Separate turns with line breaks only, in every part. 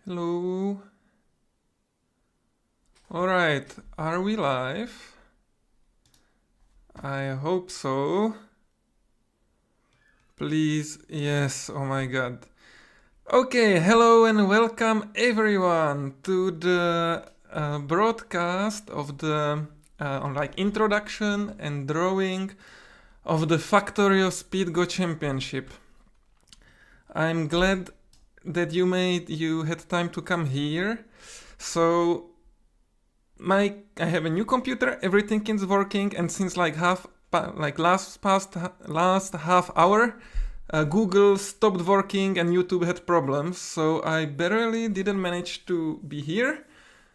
Hello. Alright, are we live? I hope so. Please, yes, oh my god. Okay, hello and welcome everyone to the broadcast of the introduction and drawing of the Factorio Speed Go Championship. I'm glad that you had time to come here. So I have a new computer, everything is working, and since last half hour, Google stopped working and YouTube had problems, so I barely didn't manage to be here,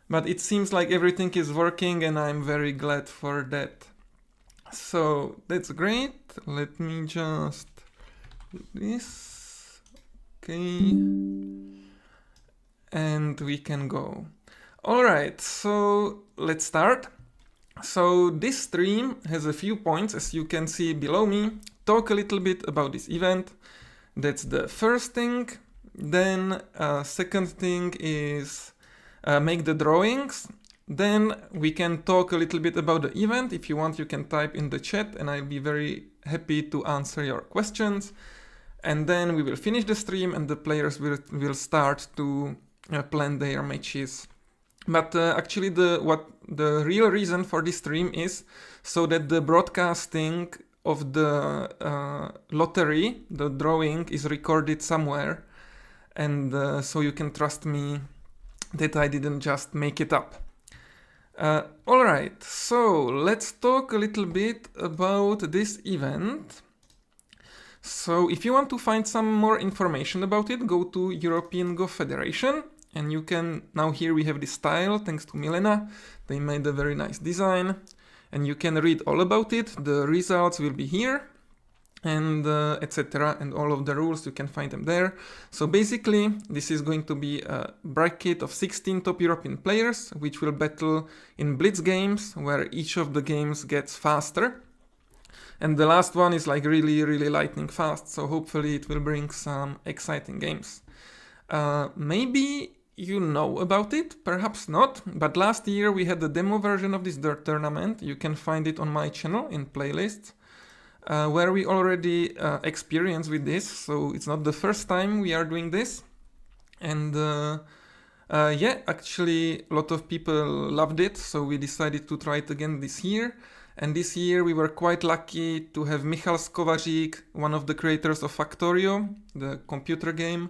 but it seems like everything is working and I'm very glad for that. So that's great. Let me just do this. Okay. And we can go. Alright, so let's start. So this stream has a few points, as you can see below me. Talk a little bit about this event. That's the first thing. Then second thing is make the drawings. Then we can talk a little bit about the event. If you want, you can type in the chat and I'll be very happy to answer your questions. And then we will finish the stream and the players will start to plan their matches. But actually the real reason for this stream is so that the broadcasting of the lottery, the drawing, is recorded somewhere. And so you can trust me that I didn't just make it up. Alright, so let's talk a little bit about this event. So if you want to find some more information about it, go to European Go Federation, and you can, now here we have this tile, thanks to Milena, they made a very nice design, and you can read all about it, the results will be here, and etc, and all of the rules, you can find them there. So basically, this is going to be a bracket of 16 top European players, which will battle in blitz games, where each of the games gets faster. And the last one is like really lightning fast, so hopefully it will bring some exciting games. Maybe you know about it, perhaps not, but last year we had the demo version of this tournament. You can find it on my channel in playlists, where we already experienced with this, so it's not the first time we are doing this. And yeah, actually a lot of people loved it, so we decided to try it again this year. And this year we were quite lucky to have Michal Skovařík, one of the creators of Factorio, the computer game,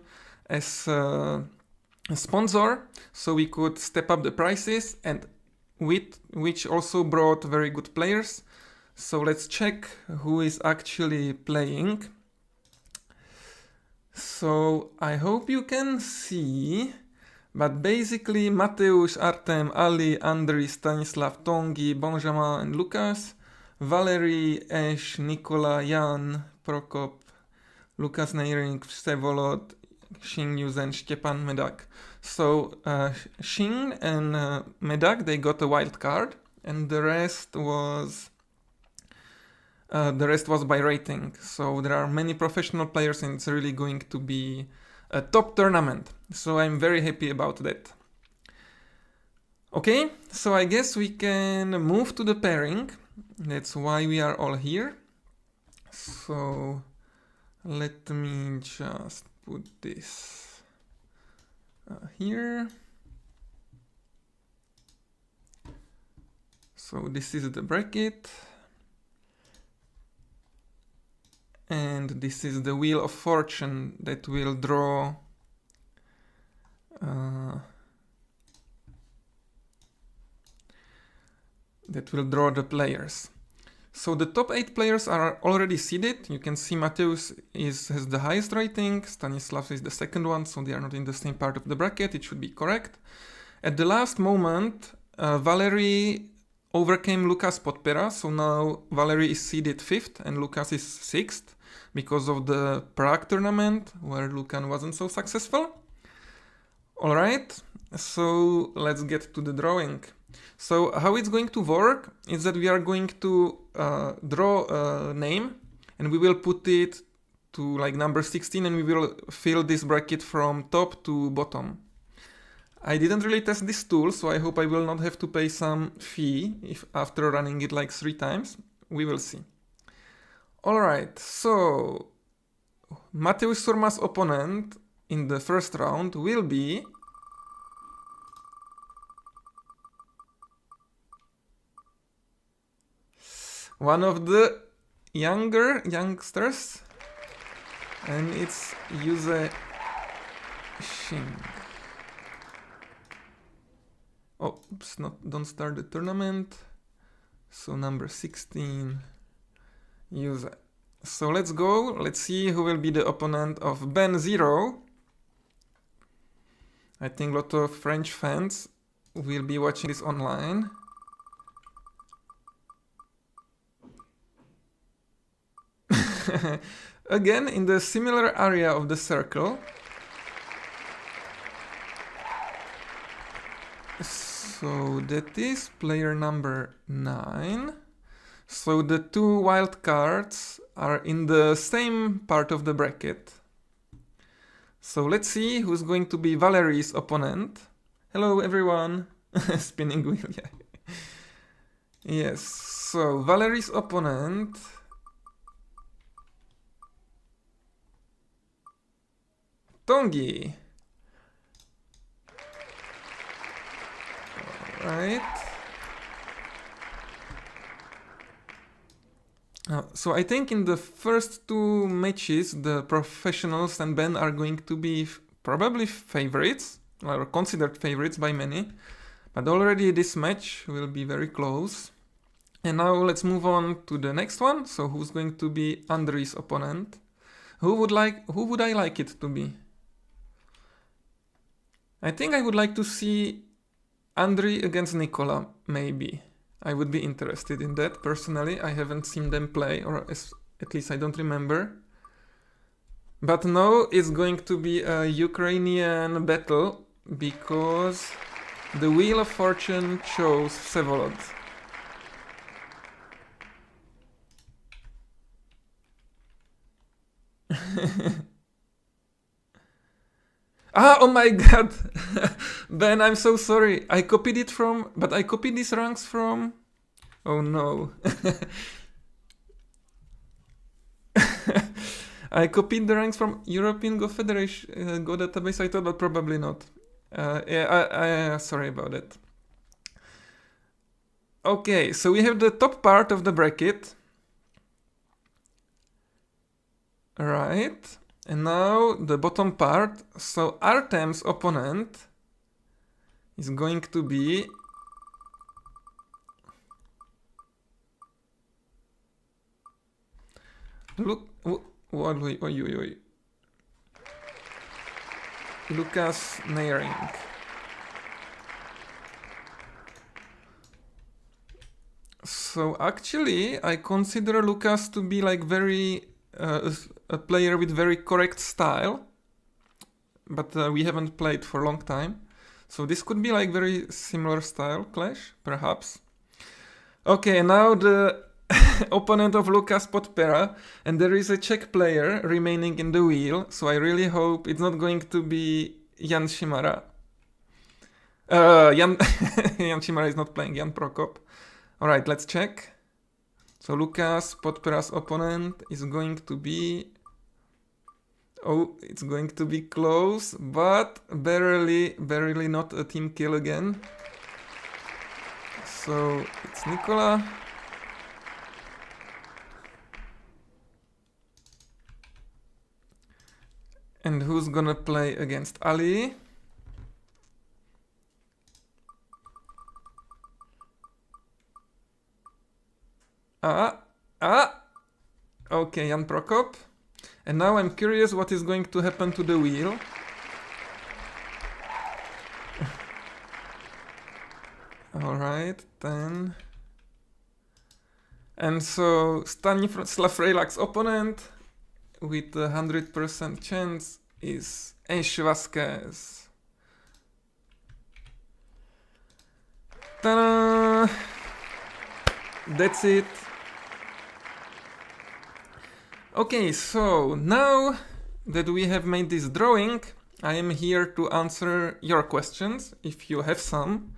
as a sponsor, so we could step up the prices, and which also brought very good players. So let's check who is actually playing. So I hope you can see, but basically Mateusz, Artem, Ali, Andrii, Stanislav, Tanguy, Benjamin and Lukas, Valerii, Ashe, Nikola, Jan, Prokop, Lukas, Neirynck, Vsevolod, Xing, Yuze and Stjepan Medak. So Xing and Medak, they got a wild card, and the rest was by rating. So there are many professional players and it's really going to be a top tournament. So I'm very happy about that. Okay, so I guess we can move to the pairing. That's why we are all here. So let me just put this here. So this is the bracket. And this is the Wheel of Fortune that will draw the players. So the top 8 players are already seeded. You can see Mateusz has the highest rating, Stanislav is the second one, so they are not in the same part of the bracket, it should be correct. At the last moment, Valerii overcame Lukas Podpera, so now Valerii is seeded 5th and Lukas is 6th. Because of the Prague tournament, where Lukan wasn't so successful. Alright, so let's get to the drawing. So how it's going to work is that we are going to draw a name, and we will put it to like number 16, and we will fill this bracket from top to bottom. I didn't really test this tool, so I hope I will not have to pay some fee if after running it like 3 times. We will see. Alright, so Mateusz Surma's opponent in the first round will be one of the youngsters, and it's Yuze Xing. Oh, oops, don't start the tournament. So number 16, Yuze. So let's go. Let's see who will be the opponent of Ben Zero. I think a lot of French fans will be watching this online. Again, in the similar area of the circle. So that is player number 9. So the 2 wild cards are in the same part of the bracket. So let's see who's going to be Valerie's opponent. Hello everyone. Spinning wheel, yeah. Yes, so Valerie's opponent Tanguy. Right. So I think in the first 2 matches, the professionals and Ben are going to be probably favorites, or considered favorites by many. But already this match will be very close. And now let's move on to the next one. So who's going to be Andrii's opponent? Who would I like it to be? I think I would like to see Andrii against Nikola, maybe. I would be interested in that, personally. I haven't seen them play, or at least I don't remember. But no, it's going to be a Ukrainian battle, because the Wheel of Fortune chose Vsevolod. Oh my god! Ben, I'm so sorry. I copied it from... But I copied these ranks from... Oh no. I copied the ranks from European Go Federation Go database, I thought, but probably not. Yeah, sorry about that. Okay, so we have the top part of the bracket. Right. And now the bottom part. So Artem's opponent is going to be Lukas Neirynck. So actually, I consider Lukas to be like very a player with very correct style, but we haven't played for a long time. So this could be like very similar style clash, perhaps. Okay, now the opponent of Lukas Podpera, and there is a Czech player remaining in the wheel, so I really hope it's not going to be Jan Šimara. Jan Šimara is not playing, Jan Prokop. Alright, let's check. So Lukas Podpera's opponent is going to be... Oh, it's going to be close, but barely not a team kill again. So it's Nikola. And who's gonna play against Ali? Okay, Jan Prokop. And now I'm curious what is going to happen to the wheel. Alright, 10. And so Stanislaw Frejlak's opponent with a 100% chance is Ashe Vazquez. Ta-da! That's it. Okay, so now that we have made this drawing, I am here to answer your questions, if you have some.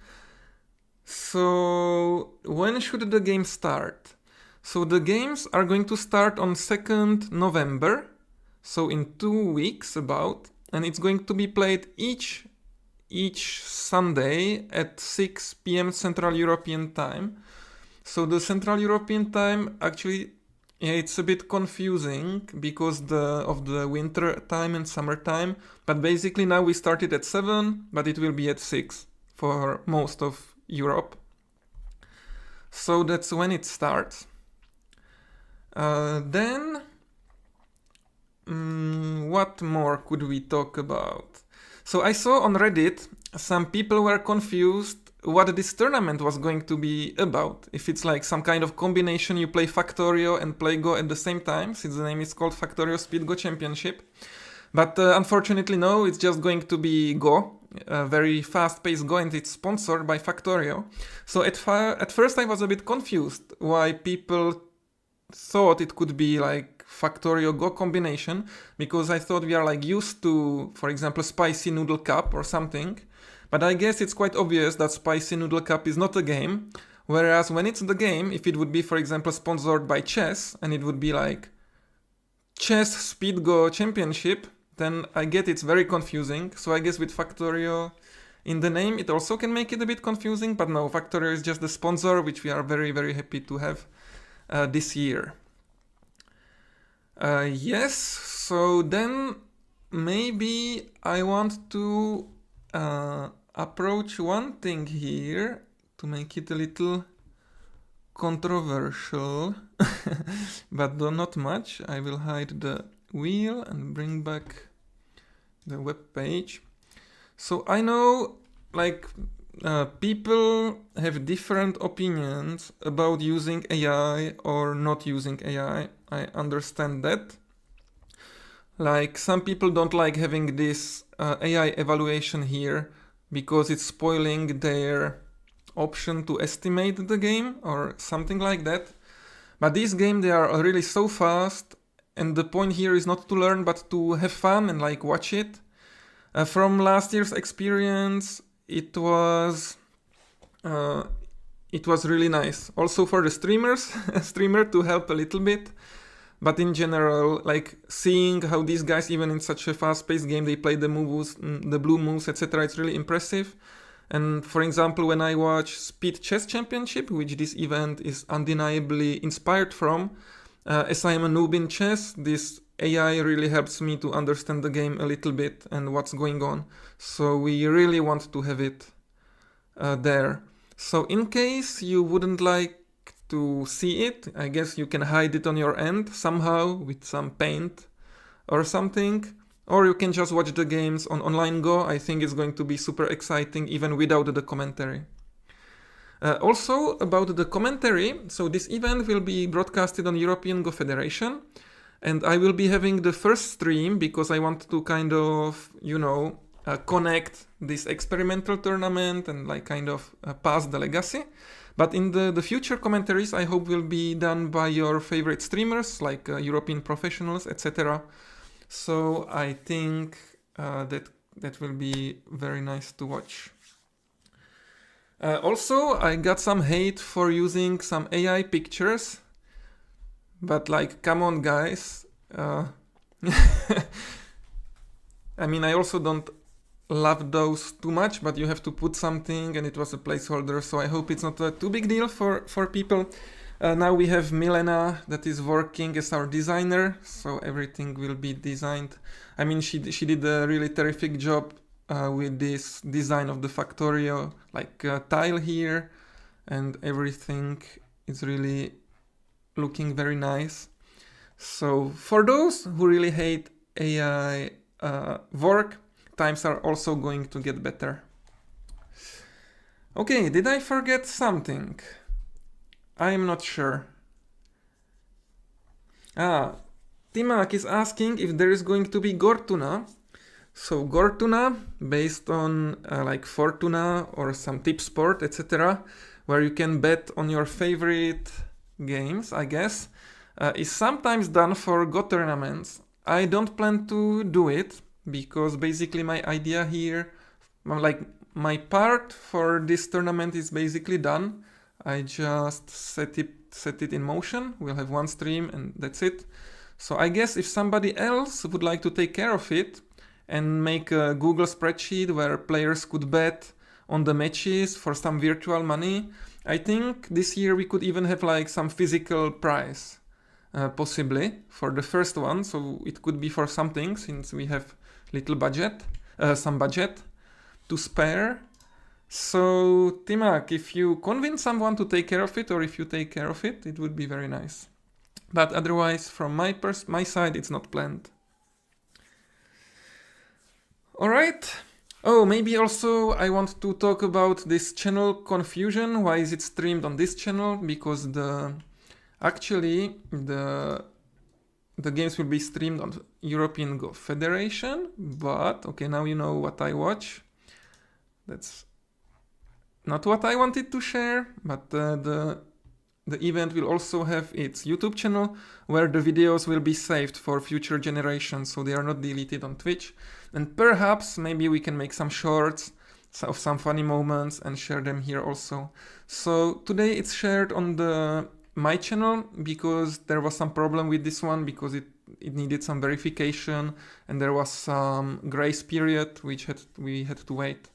So, when should the game start? So the games are going to start on 2nd November, so in 2 weeks about, and it's going to be played each Sunday at 6 p.m. Central European Time. So the Central European Time actually, it's a bit confusing because of the winter time and summer time, but basically now we started at 7, but it will be at 6 for most of Europe. So that's when it starts. Then, what more could we talk about? So I saw on Reddit some people were confused what this tournament was going to be about. If it's like some kind of combination, you play Factorio and play Go at the same time, since the name is called Factorio Speed Go Championship. But unfortunately, no, it's just going to be Go, a very fast-paced Go, and it's sponsored by Factorio. So at first I was a bit confused why people thought it could be like Factorio Go combination, because I thought we are like used to, for example, Spicy Noodle Cup or something. But I guess it's quite obvious that Spicy Noodle Cup is not a game. Whereas when it's the game, if it would be, for example, sponsored by chess, and it would be like Chess Speed Go Championship, then I get it's very confusing. So I guess with Factorio in the name, it also can make it a bit confusing. But no, Factorio is just the sponsor, which we are very, very happy to have this year. Yes, so then maybe I want to approach one thing here to make it a little controversial, but not much. I will hide the wheel and bring back the web page. So I know, like, people have different opinions about using AI or not using AI. I understand that. Like, some people don't like having this AI evaluation here because it's spoiling their option to estimate the game or something like that. But this game, they are really so fast, and the point here is not to learn but to have fun and like watch it. From last year's experience, it was really nice. Also for the streamer to help a little bit. But in general, like seeing how these guys, even in such a fast-paced game, they play the moves, the blue moves, etc. It's really impressive. And for example, when I watch Speed Chess Championship, which this event is undeniably inspired from, as I am a noob in chess, this AI really helps me to understand the game a little bit and what's going on. So we really want to have it there. So in case you wouldn't like to see it, I guess you can hide it on your end somehow with some paint or something. Or you can just watch the games on Online Go. I think it's going to be super exciting even without the commentary. Also about the commentary, so this event will be broadcasted on European Go Federation, and I will be having the first stream because I want to kind of, connect this experimental tournament and like kind of pass the legacy. But in the future commentaries, I hope will be done by your favorite streamers like European professionals, etc. So I think that will be very nice to watch. Also, I got some hate for using some AI pictures, but like, come on guys. I mean, I also don't love those too much, but you have to put something and it was a placeholder, so I hope it's not a too big deal for people. Now we have Milena that is working as our designer, so everything will be designed. I mean, she did a really terrific job with this design of the Factorio, like tile here, and everything is really looking very nice. So for those who really hate AI work, times are also going to get better. Okay, did I forget something? I am not sure. Timak is asking if there is going to be Gortuna. So Gortuna, based on like Fortuna or some tip sport, etc., where you can bet on your favorite games, I guess, is sometimes done for Go tournaments. I don't plan to do it. because basically my idea here, like my part for this tournament is basically done. I just set it in motion. We'll have one stream and that's it. So I guess if somebody else would like to take care of it and make a Google spreadsheet where players could bet on the matches for some virtual money, I think this year we could even have like some physical prize, possibly for the first one. So it could be for something, since we have little budget, some budget to spare. So Timak, if you convince someone to take care of it, or if you take care of it, it would be very nice. But otherwise, from my side, it's not planned. Alright. Oh, maybe also I want to talk about this channel confusion. Why is it streamed on this channel? Because actually the games will be streamed on European Go Federation, but okay, now you know what I watch. That's not what I wanted to share, but the event will also have its YouTube channel where the videos will be saved for future generations, so they are not deleted on Twitch. And perhaps maybe we can make some shorts of some funny moments and share them here also. So today it's shared on my channel because there was some problem with this one, because it needed some verification and there was some grace period which we had to wait.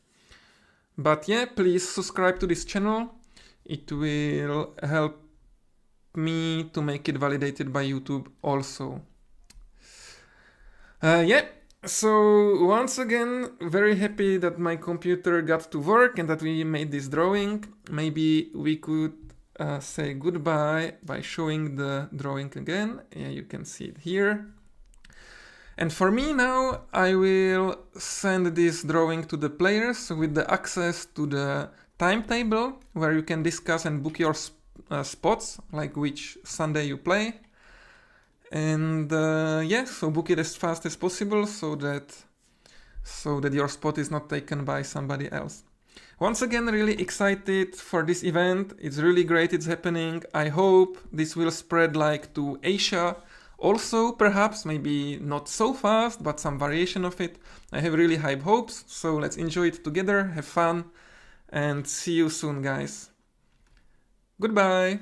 But yeah, please subscribe to this channel. It will help me to make it validated by YouTube also. Yeah, so once again, very happy that my computer got to work and that we made this drawing. Maybe we could say goodbye by showing the drawing again. Yeah, you can see it here. And for me now, I will send this drawing to the players with the access to the timetable where you can discuss and book your spots, like which Sunday you play. And yeah, so book it as fast as possible so that your spot is not taken by somebody else. Once again, really excited for this event. It's really great it's happening. I hope this will spread like to Asia. Also, perhaps, maybe not so fast, but some variation of it. I have really high hopes, so let's enjoy it together, have fun, and see you soon, guys. Goodbye!